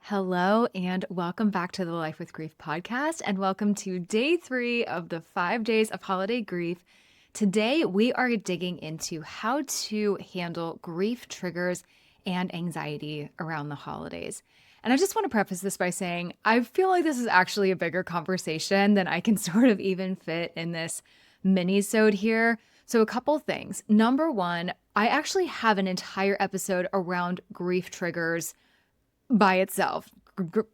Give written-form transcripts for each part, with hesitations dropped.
Hello, and welcome back to the Life with Grief podcast, and welcome to day 3 of the 5 days of holiday grief. Today, we are digging into how to handle grief triggers and anxiety around the holidays. And I just want to preface this by saying I feel like this is actually a bigger conversation than I can sort of even fit in this mini-sode here. So, a couple things. Number one, I actually have an entire episode around grief triggers by itself,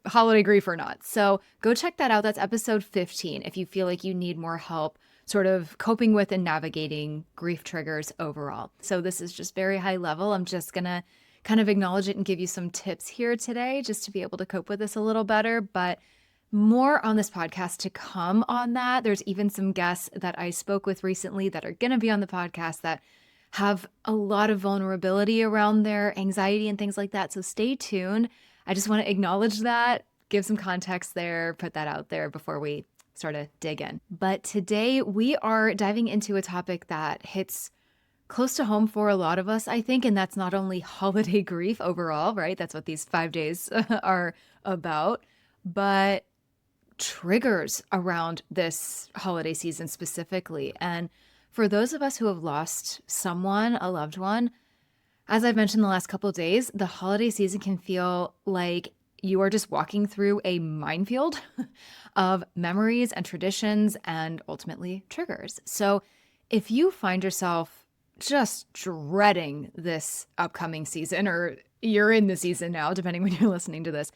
holiday grief or not. So go check that out. That's episode 15 if you feel like you need more help sort of coping with and navigating grief triggers overall. So this is just very high level. I'm just going to kind of acknowledge it and give you some tips here today just to be able to cope with this a little better. But more on this podcast to come on that. There's even some guests that I spoke with recently that are going to be on the podcast that have a lot of vulnerability around their anxiety and things like that. So stay tuned. I just want to acknowledge that, give some context there, put that out there before we sort of dig in. But today we are diving into a topic that hits close to home for a lot of us, I think, and that's not only holiday grief overall, right? That's what these 5 days are about, but triggers around this holiday season specifically. And for those of us who have lost someone, a loved one, as I've mentioned the last couple of days, the holiday season can feel like you are just walking through a minefield of memories and traditions and ultimately triggers. So if you find yourself just dreading this upcoming season, or you're in the season now, depending when you're listening to this,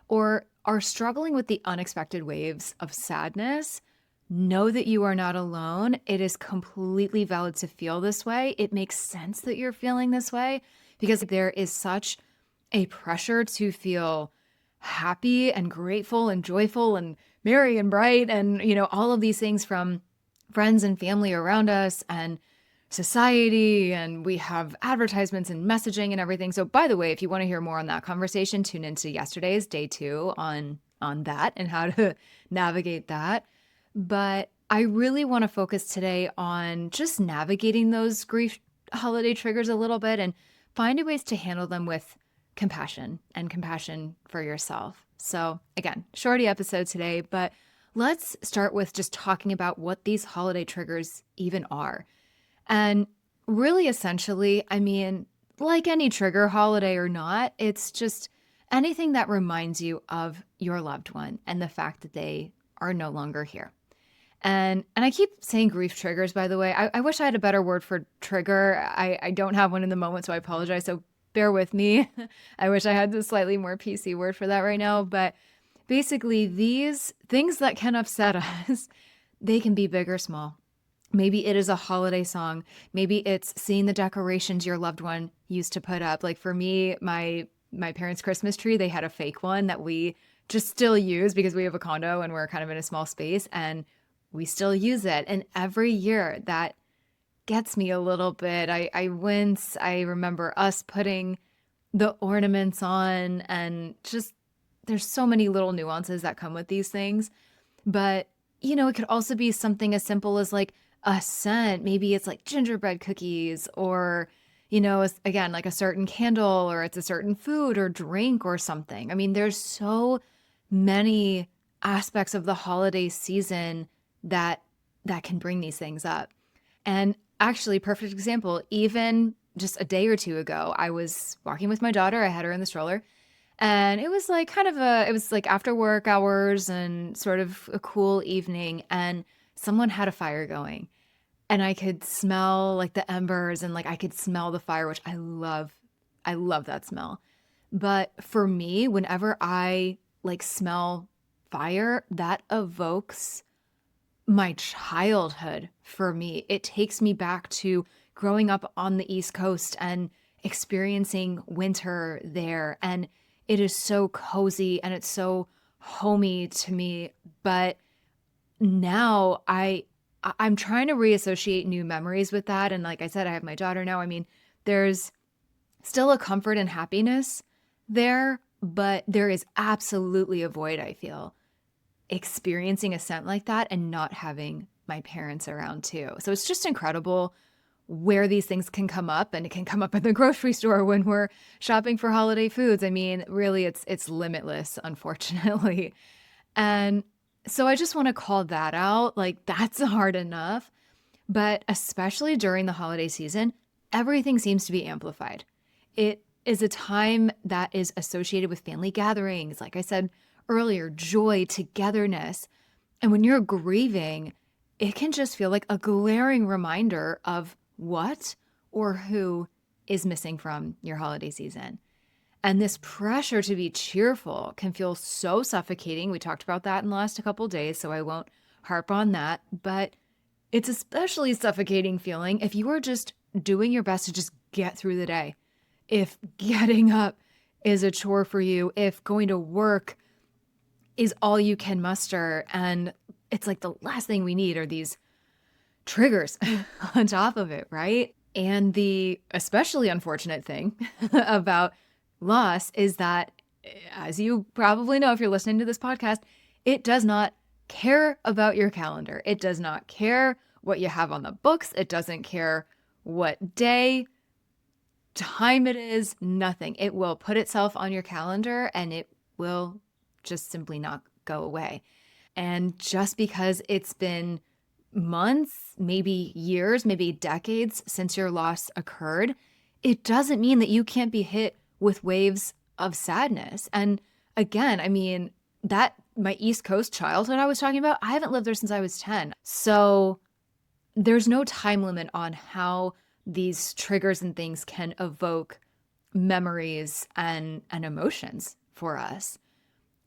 or are struggling with the unexpected waves of sadness, know that you are not alone. It is completely valid to feel this way. It makes sense that you're feeling this way because there is such a pressure to feel happy and grateful and joyful and merry and bright and, all of these things from friends and family around us and society. And we have advertisements and messaging and everything. So by the way, if you want to hear more on that conversation, tune into yesterday's day 2 on that and how to navigate that. But I really want to focus today on just navigating those grief holiday triggers a little bit and finding ways to handle them with compassion and compassion for yourself. So again, shorty episode today, but let's start with just talking about what these holiday triggers even are. And really essentially, like any trigger, holiday or not, it's just anything that reminds you of your loved one and the fact that they are no longer here. And I keep saying grief triggers, by the way. I wish I had a better word for trigger. I don't have one in the moment, so I apologize. So bear with me. I wish I had a slightly more PC word for that right now. But basically, these things that can upset us, they can be big or small. Maybe it is a holiday song. Maybe it's seeing the decorations your loved one used to put up. Like for me, my parents' Christmas tree, they had a fake one that we just still use because we have a condo and we're kind of in a small space. And we still use it. And every year that gets me a little bit. I wince. I remember us putting the ornaments on and just there's so many little nuances that come with these things. But, it could also be something as simple as like a scent. Maybe it's like gingerbread cookies or, again, like a certain candle or it's a certain food or drink or something. There's so many aspects of the holiday season that can bring these things up. And actually, perfect example, even just a day or two ago, I was walking with my daughter. I had her in the stroller. And it was like it was like after work hours and sort of a cool evening. And someone had a fire going. And I could smell like the embers and like I could smell the fire, which I love. I love that smell. But for me, whenever I like smell fire, that evokes my childhood for me. It takes me back to growing up on the East Coast and experiencing winter there. And it is so cozy and it's so homey to me. But now I'm trying to reassociate new memories with that. And like I said, I have my daughter now. There's still a comfort and happiness there, but there is absolutely a void, I feel, experiencing a scent like that and not having my parents around too. So it's just incredible where these things can come up, and it can come up in the grocery store when we're shopping for holiday foods. I mean, really, it's limitless, unfortunately. And so I just want to call that out. Like, that's hard enough. But especially during the holiday season, everything seems to be amplified. It is a time that is associated with family gatherings, like I said earlier, joy, togetherness. And when you're grieving, it can just feel like a glaring reminder of what or who is missing from your holiday season. And this pressure to be cheerful can feel so suffocating. We talked about that in the last couple of days, so I won't harp on that. But it's especially suffocating feeling if you are just doing your best to just get through the day. If getting up is a chore for you, if going to work is all you can muster, and it's like the last thing we need are these triggers on top of it, right? And the especially unfortunate thing about loss is that, as you probably know if you're listening to this podcast, it does not care about your calendar. It does not care what you have on the books. It doesn't care what day, time it is, nothing. It will put itself on your calendar and it will just simply not go away. And just because it's been months, maybe years, maybe decades since your loss occurred, it doesn't mean that you can't be hit with waves of sadness. And again, I mean, that my East Coast childhood I was talking about, I haven't lived there since I was 10. So there's no time limit on how these triggers and things can evoke memories and emotions for us.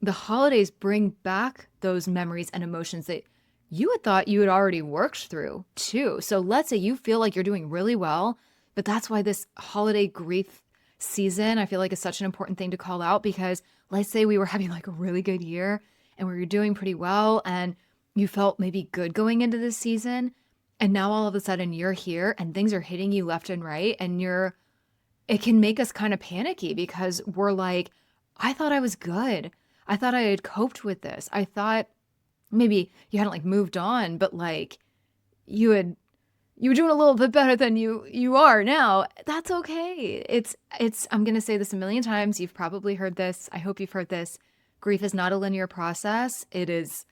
The holidays bring back those memories and emotions that you had thought you had already worked through too. So let's say you feel like you're doing really well, but that's why this holiday grief season, I feel like, is such an important thing to call out, because let's say we were having like a really good year and we were doing pretty well and you felt maybe good going into this season. And now all of a sudden you're here and things are hitting you left and right. And it can make us kind of panicky because we're like, I thought I was good. I thought I had coped with this. I thought maybe you hadn't like moved on, but like you were doing a little bit better than you are now. That's okay. I'm going to say this a million times. You've probably heard this. I hope you've heard this. Grief is not a linear process. It is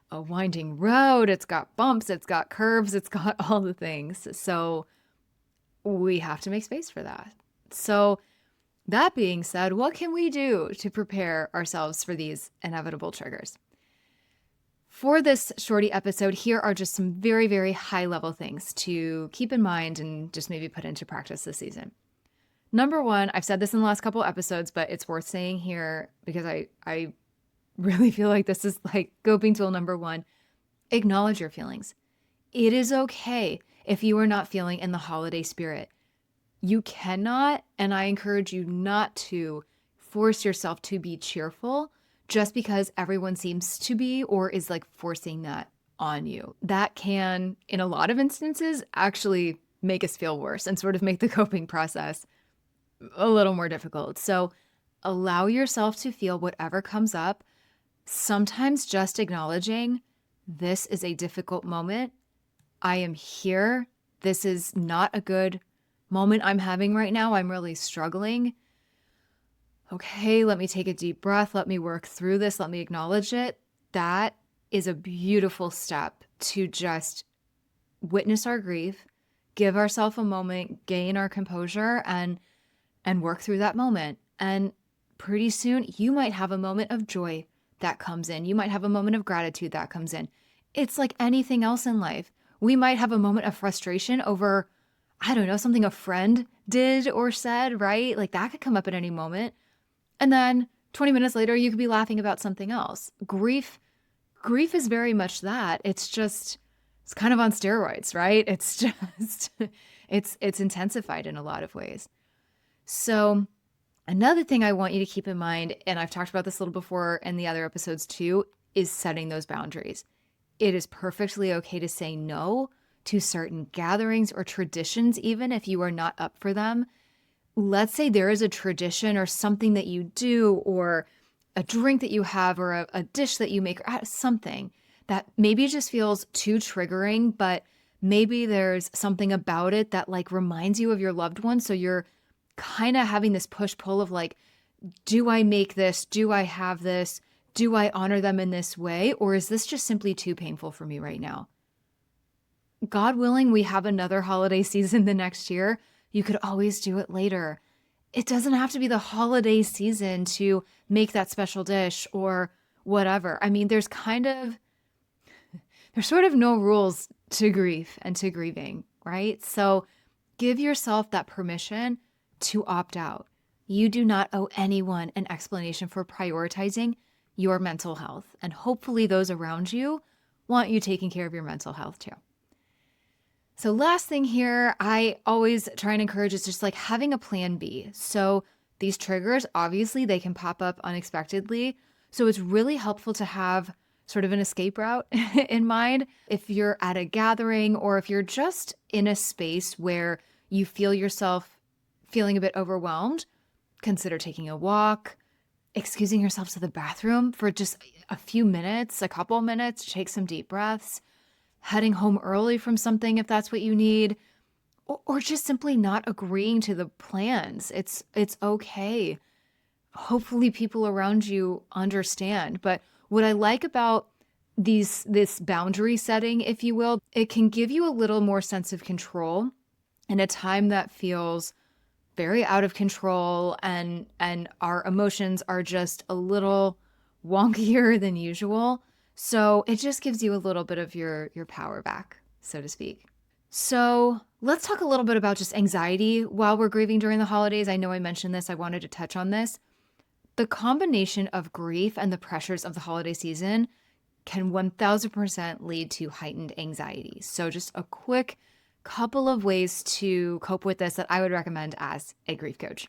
a winding road. It's got bumps, it's got curves, it's got all the things. So we have to make space for that. So that being said, what can we do to prepare ourselves for these inevitable triggers? For this shorty episode, here are just some very, very high level things to keep in mind and just maybe put into practice this season. Number one, I've said this in the last couple episodes, but it's worth saying here because I really feel like this is like coping tool number one. Acknowledge your feelings. It is okay if you are not feeling in the holiday spirit. You cannot, and I encourage you not to, force yourself to be cheerful just because everyone seems to be or is like forcing that on you. That can, in a lot of instances, actually make us feel worse and sort of make the coping process a little more difficult. So allow yourself to feel whatever comes up. Sometimes just acknowledging this is a difficult moment. I am here. This is not a good moment I'm having right now. I'm really struggling. Okay, let me take a deep breath. Let me work through this. Let me acknowledge it. That is a beautiful step to just witness our grief, give ourselves a moment, gain our composure, and work through that moment. And pretty soon you might have a moment of joy that comes in. You might have a moment of gratitude that comes in. It's like anything else in life. We might have a moment of frustration over, I don't know, something a friend did or said, right? Like that could come up at any moment. And then 20 minutes later, you could be laughing about something else. Grief is very much that. It's kind of on steroids, right? It's just, it's intensified in a lot of ways. So another thing I want you to keep in mind, and I've talked about this a little before in the other episodes too, is setting those boundaries. It is perfectly okay to say no to certain gatherings or traditions, even if you are not up for them. Let's say there is a tradition or something that you do or a drink that you have or a dish that you make or something that maybe just feels too triggering, but Maybe there's something about it that like reminds you of your loved one. So you're kind of having this push-pull of like, do I make this? Do I have this? Do I honor them in this way? Or is this just simply too painful for me right now? God willing, we have another holiday season the next year. You could always do it later. It doesn't have to be the holiday season to make that special dish or whatever. I mean, there's sort of no rules to grief and to grieving, right? So give yourself that permission to opt out. You do not owe anyone an explanation for prioritizing your mental health. And hopefully those around you want you taking care of your mental health too. So last thing here, I always try and encourage is just like having a plan B. So these triggers, obviously they can pop up unexpectedly. So it's really helpful to have sort of an escape route in mind. If you're at a gathering or if you're just in a space where you feel yourself feeling a bit overwhelmed, consider taking a walk, excusing yourself to the bathroom for just a few minutes, a couple minutes, take some deep breaths, heading home early from something if that's what you need, or just simply not agreeing to the plans. It's okay. Hopefully people around you understand. But what I like about this boundary setting, if you will, it can give you a little more sense of control in a time that feels very out of control and our emotions are just a little wonkier than usual. So it just gives you a little bit of your power back, so to speak. So let's talk a little bit about just anxiety while we're grieving during the holidays. I know I mentioned this. I wanted to touch on this. The combination of grief and the pressures of the holiday season can 1000% lead to heightened anxiety. So just a quick couple of ways to cope with this that I would recommend as a grief coach.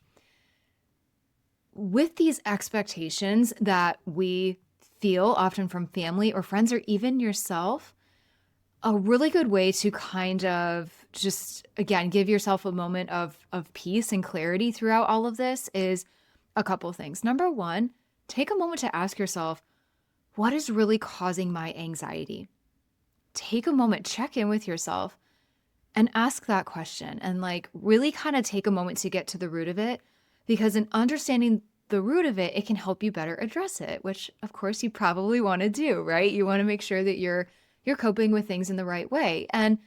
With these expectations that we feel often from family or friends or even yourself, a really good way to kind of just, again, give yourself a moment of peace and clarity throughout all of this is a couple things. Number one, take a moment to ask yourself, what is really causing my anxiety? Take a moment, check in with yourself and ask that question and like really kind of take a moment to get to the root of it, because in understanding the root of it, it can help you better address it, which of course you probably want to do, right? You want to make sure that you're coping with things in the right way. And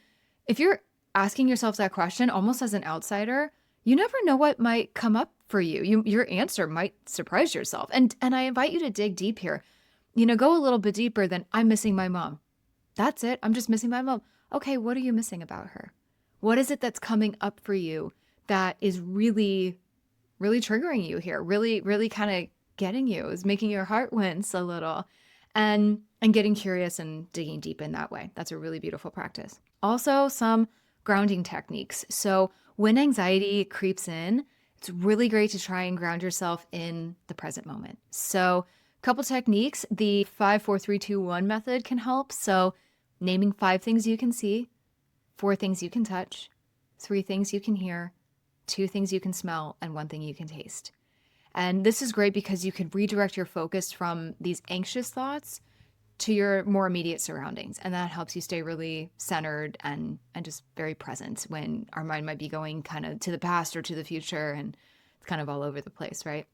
if you're asking yourself that question almost as an outsider, you never know what might come up for you. Your answer might surprise yourself. And I invite you to dig deep here. Go a little bit deeper than I'm missing my mom. That's it. I'm just missing my mom. Okay, what are you missing about her? What is it that's coming up for you that is really, really triggering you here? Really, really kind of getting you, is making your heart wince a little, and getting curious and digging deep in that way. That's a really beautiful practice. Also, some grounding techniques. So when anxiety creeps in, it's really great to try and ground yourself in the present moment. So a couple techniques, the 5, 4, 3, 2, 1 method can help. So naming 5 things you can see, 4 things you can touch, 3 things you can hear, 2 things you can smell, and 1 thing you can taste. And this is great because you can redirect your focus from these anxious thoughts to your more immediate surroundings. And that helps you stay really centered and just very present when our mind might be going kind of to the past or to the future and it's kind of all over the place, right?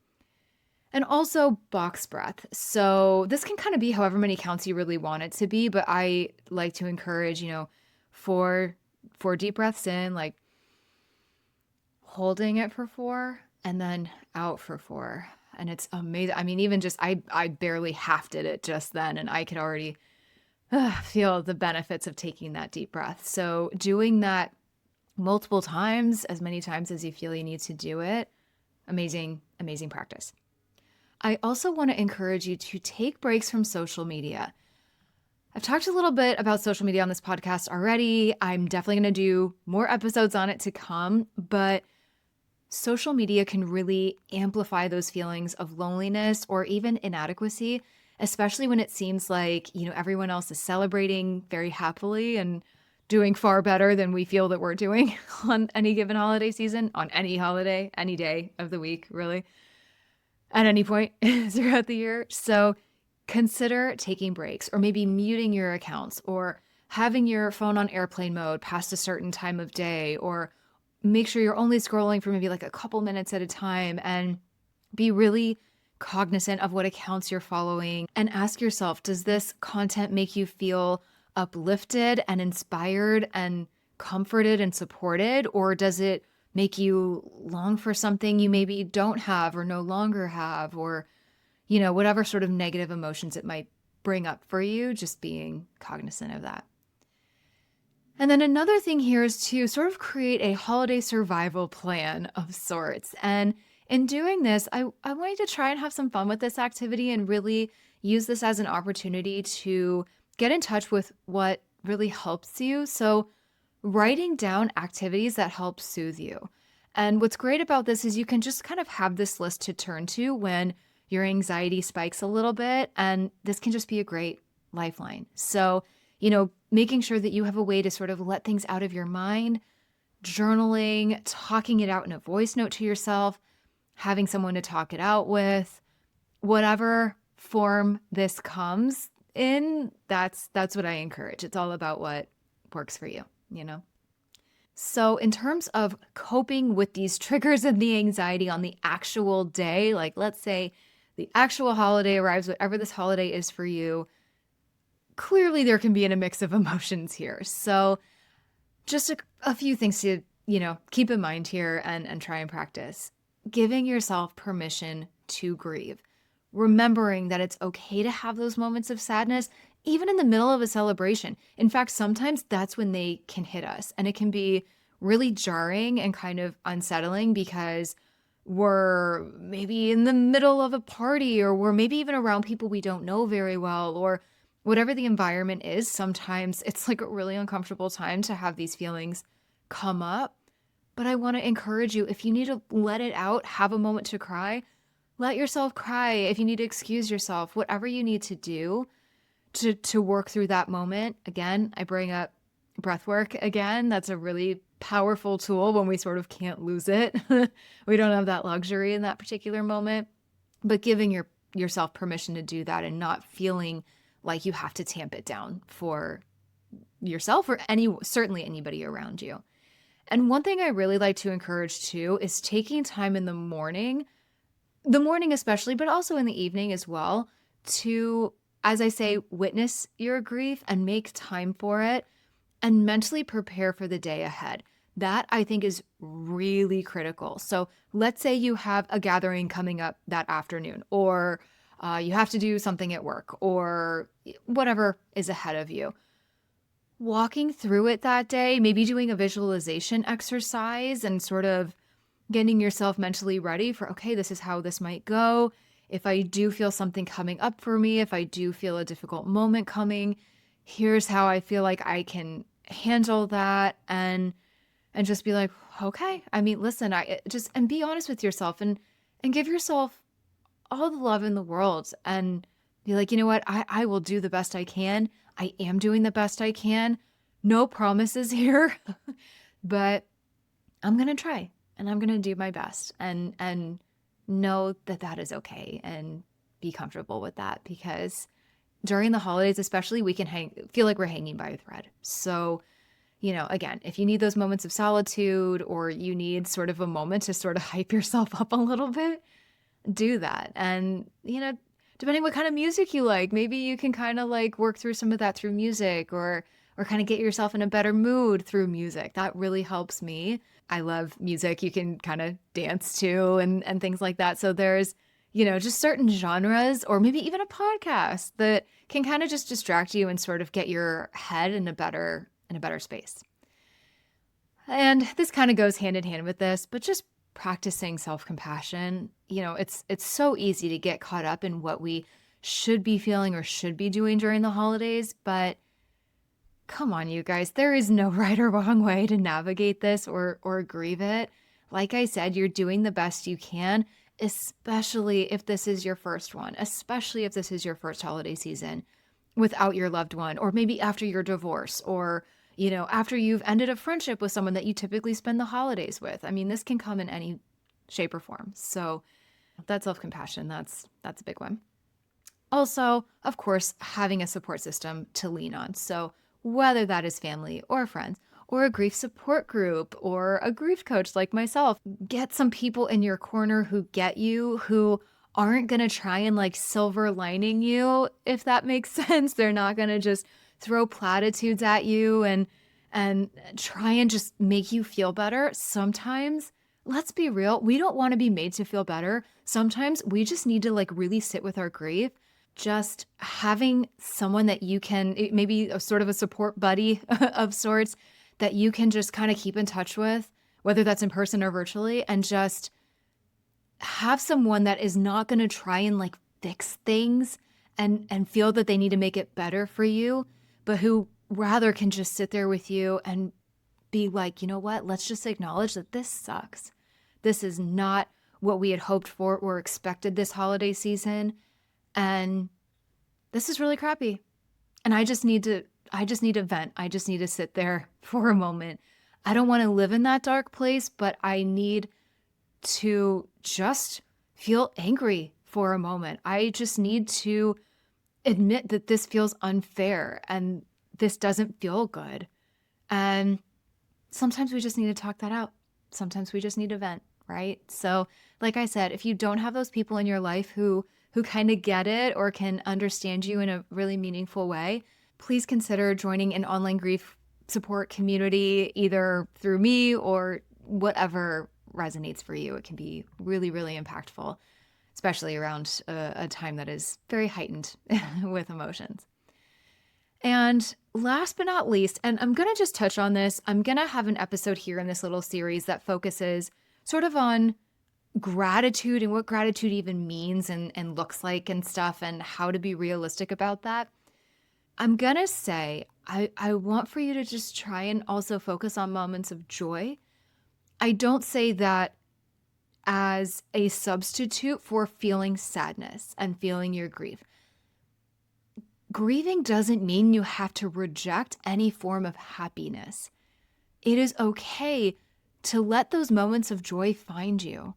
And also box breath. So this can kind of be however many counts you really want it to be, but I like to encourage, 4 deep breaths in, like holding it for 4 and then out for 4. And it's amazing. I mean, even just, I barely half did it just then, and I could already feel the benefits of taking that deep breath. So doing that multiple times, as many times as you feel you need to do it, amazing, amazing practice. I also want to encourage you to take breaks from social media. I've talked a little bit about social media on this podcast already. I'm definitely going to do more episodes on it to come, but social media can really amplify those feelings of loneliness or even inadequacy, especially when it seems like, everyone else is celebrating very happily and doing far better than we feel that we're doing on any given holiday season, on any holiday, any day of the week, really, at any point throughout the year. So consider taking breaks or maybe muting your accounts or having your phone on airplane mode past a certain time of day, or make sure you're only scrolling for maybe like a couple minutes at a time, and be really cognizant of what accounts you're following and ask yourself, does this content make you feel uplifted and inspired and comforted and supported? Or does it make you long for something you maybe don't have or no longer have, or, whatever sort of negative emotions it might bring up for you, just being cognizant of that. And then another thing here is to sort of create a holiday survival plan of sorts. And in doing this, I want you to try and have some fun with this activity and really use this as an opportunity to get in touch with what really helps you. So, writing down activities that help soothe you. And what's great about this is you can just kind of have this list to turn to when your anxiety spikes a little bit. And this can just be a great lifeline. So, making sure that you have a way to sort of let things out of your mind, journaling, talking it out in a voice note to yourself, having someone to talk it out with, whatever form this comes in, that's what I encourage. It's all about what works for you. So in terms of coping with these triggers and the anxiety on the actual day, like let's say the actual holiday arrives, whatever this holiday is for you, clearly there can be a mix of emotions here. So just a few things to, keep in mind here and try and practice. Giving yourself permission to grieve. Remembering that it's okay to have those moments of sadness, even in the middle of a celebration. In fact, sometimes that's when they can hit us. And it can be really jarring and kind of unsettling because we're maybe in the middle of a party, or we're maybe even around people we don't know very well, or whatever the environment is. Sometimes it's like a really uncomfortable time to have these feelings come up. But I want to encourage you, if you need to let it out, have a moment to cry, let yourself cry. If you need to excuse yourself, whatever you need to do to work through that moment. Again, I bring up breath work again. That's a really powerful tool when we sort of can't lose it. We don't have that luxury in that particular moment. But giving yourself permission to do that and not feeling like you have to tamp it down for yourself or certainly anybody around you. And one thing I really like to encourage too is taking time in the morning especially, but also in the evening as well, to, as I say, witness your grief and make time for it and mentally prepare for the day ahead. That I think is really critical. So let's say you have a gathering coming up that afternoon, or you have to do something at work, or whatever is ahead of you. Walking through it that day, maybe doing a visualization exercise and sort of getting yourself mentally ready for, okay, this is how this might go. If I do feel something coming up for me, if I do feel a difficult moment coming, here's how I feel like I can handle that, and just be like, okay, listen, and be honest with yourself and give yourself all the love in the world and be like, you know what, I will do the best I can. I am doing the best I can. No promises here, but I'm going to try and I'm going to do my best and know that that is okay and be comfortable with that, because during the holidays, especially, we can feel like we're hanging by a thread. So, again, if you need those moments of solitude, or you need sort of a moment to sort of hype yourself up a little bit, do that. And, depending what kind of music you like, maybe you can kind of like work through some of that through music, or kind of get yourself in a better mood through music. That really helps me. I love music you can kind of dance to and things like that. So there's, just certain genres, or maybe even a podcast that can kind of just distract you and sort of get your head in a better space. And this kind of goes hand in hand with this, but just practicing self-compassion. It's so easy to get caught up in what we should be feeling or should be doing during the holidays, but come on, you guys, there is no right or wrong way to navigate this or grieve it. Like I said, you're doing the best you can, especially if this is your first one, especially if this is your first holiday season without your loved one, or maybe after your divorce, or after you've ended a friendship with someone that you typically spend the holidays with. This can come in any shape or form. So that self-compassion, that's a big one. Also, of course, having a support system to lean on. So whether that is family or friends or a grief support group or a grief coach like myself. Get some people in your corner who get you, who aren't going to try and like silver lining you, if that makes sense. They're not going to just throw platitudes at you and try and just make you feel better. Sometimes, let's be real, we don't want to be made to feel better. Sometimes we just need to like really sit with our grief. Just having someone that you can, maybe a sort of a support buddy of sorts, that you can just kind of keep in touch with, whether that's in person or virtually, and just have someone that is not going to try and like fix things and feel that they need to make it better for you, but who rather can just sit there with you and be like, you know what, let's just acknowledge that this sucks. This is not what we had hoped for or expected this holiday season. And this is really crappy. And I just need to vent. I just need to sit there for a moment. I don't want to live in that dark place, but I need to just feel angry for a moment. I just need to admit that this feels unfair and this doesn't feel good. And sometimes we just need to talk that out. Sometimes we just need to vent, right? So, like I said, if you don't have those people in your life who kind of get it or can understand you in a really meaningful way, please consider joining an online grief support community, either through me or whatever resonates for you. It can be really, really impactful, especially around a time that is very heightened with emotions. And last but not least, and I'm going to just touch on this, I'm going to have an episode here in this little series that focuses sort of on gratitude and what gratitude even means and looks like and stuff, and how to be realistic about that. I'm going to say, I want for you to just try and also focus on moments of joy. I don't say that as a substitute for feeling sadness and feeling your grief. Grieving doesn't mean you have to reject any form of happiness. It is okay to let those moments of joy find you,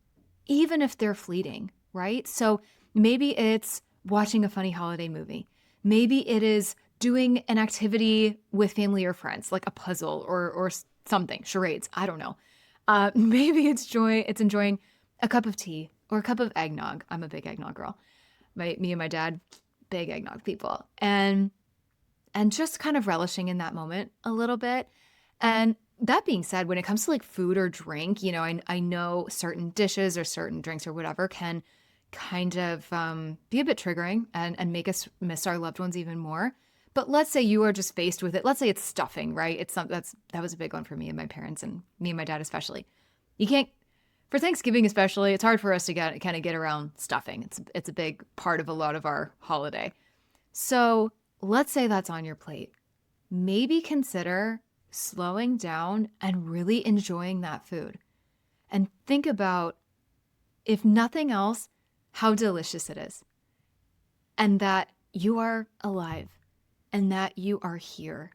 even if they're fleeting, right? So maybe it's watching a funny holiday movie. Maybe it is doing an activity with family or friends, like a puzzle or something, charades, I don't know. Maybe it's enjoying a cup of tea or a cup of eggnog. I'm a big eggnog girl. Me and my dad, big eggnog people. And just kind of relishing in that moment a little bit. And that being said, when it comes to like food or drink, you know, I know certain dishes or certain drinks or whatever can kind of be a bit triggering and make us miss our loved ones even more. But let's say you are just faced with it. Let's say it's stuffing, right? It's something that was a big one for me and my parents and me and my dad especially. You can't, for Thanksgiving especially, it's hard for us to get around stuffing. It's a big part of a lot of our holiday. So let's say that's on your plate. Maybe consider slowing down and really enjoying that food. And think about, if nothing else, how delicious it is. And that you are alive and that you are here.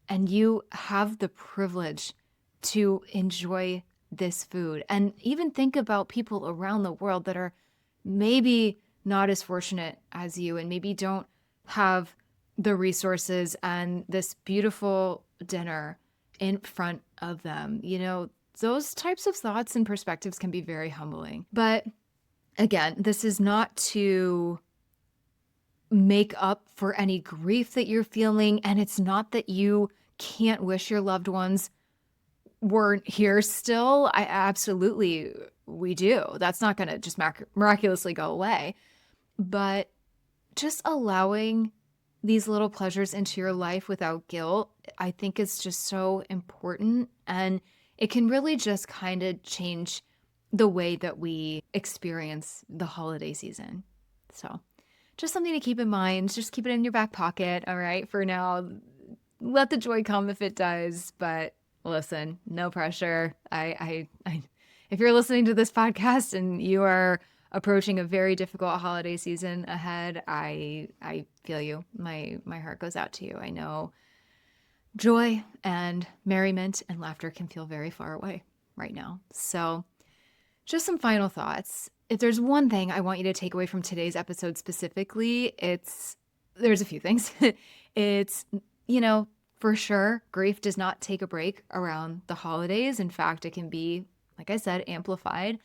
And you have the privilege to enjoy this food. And even think about people around the world that are maybe not as fortunate as you and maybe don't have the resources and this beautiful dinner in front of them. You know, those types of thoughts and perspectives can be very humbling. But again, this is not to make up for any grief that you're feeling. And it's not that you can't wish your loved ones weren't here still. We do. That's not going to just miraculously go away. But just allowing these little pleasures into your life without guilt, I think is just so important. And it can really just kind of change the way that we experience the holiday season. So just something to keep in mind. Just keep it in your back pocket. All right. For now, let the joy come if it does. But listen, no pressure. If you're listening to this podcast and you are approaching a very difficult holiday season ahead, I feel you. My heart goes out to you. I know joy and merriment and laughter can feel very far away right now. So just some final thoughts. If there's one thing I want you to take away from today's episode specifically, there's a few things. It's For sure, grief does not take a break around the holidays. In fact, it can be, like I said, amplified.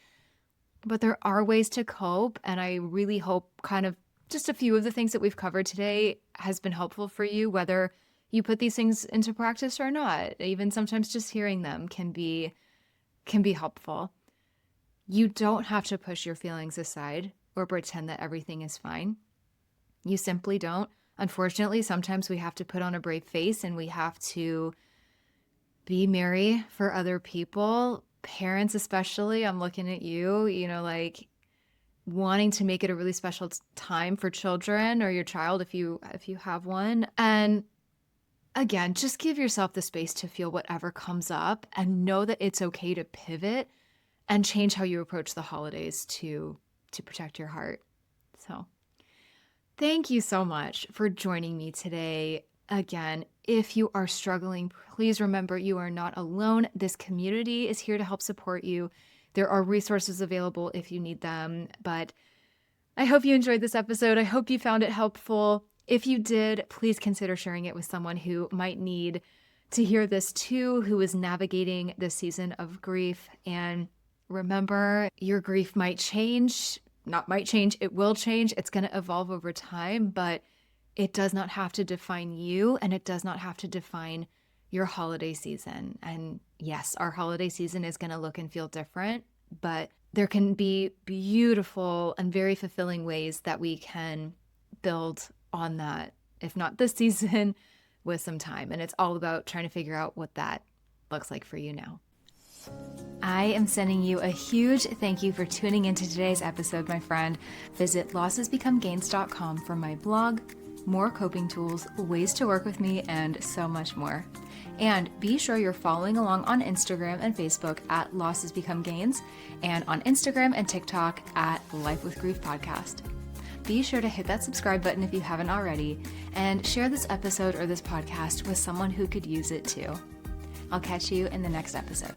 But there are ways to cope. And I really hope kind of just a few of the things that we've covered today has been helpful for you, whether you put these things into practice or not. Even sometimes just hearing them can be helpful. You don't have to push your feelings aside or pretend that everything is fine. You simply don't. Unfortunately, sometimes we have to put on a brave face and we have to be merry for other people. Parents especially, I'm looking at you, like wanting to make it a really special time for children or your child if you have one. And again, just give yourself the space to feel whatever comes up and know that it's okay to pivot and change how you approach the holidays to protect your heart. So thank you so much for joining me today. Again, if you are struggling, please remember you are not alone. This community is here to help support you. There are resources available if you need them. But I hope you enjoyed this episode. I hope you found it helpful. If you did, please consider sharing it with someone who might need to hear this too, who is navigating this season of grief. And remember, your grief might change. It will change. It's going to evolve over time, but it does not have to define you, and it does not have to define your holiday season. And yes, our holiday season is going to look and feel different, but there can be beautiful and very fulfilling ways that we can build on that, if not this season, with some time. And it's all about trying to figure out what that looks like for you now. I am sending you a huge thank you for tuning into today's episode, my friend. Visit lossesbecomegains.com for my blog, more coping tools, ways to work with me, and so much more. And be sure you're following along on Instagram and Facebook at Losses Become Gains, and on Instagram and TikTok at Life with Grief Podcast. Be sure to hit that subscribe button if you haven't already, and share this episode or this podcast with someone who could use it too. I'll catch you in the next episode.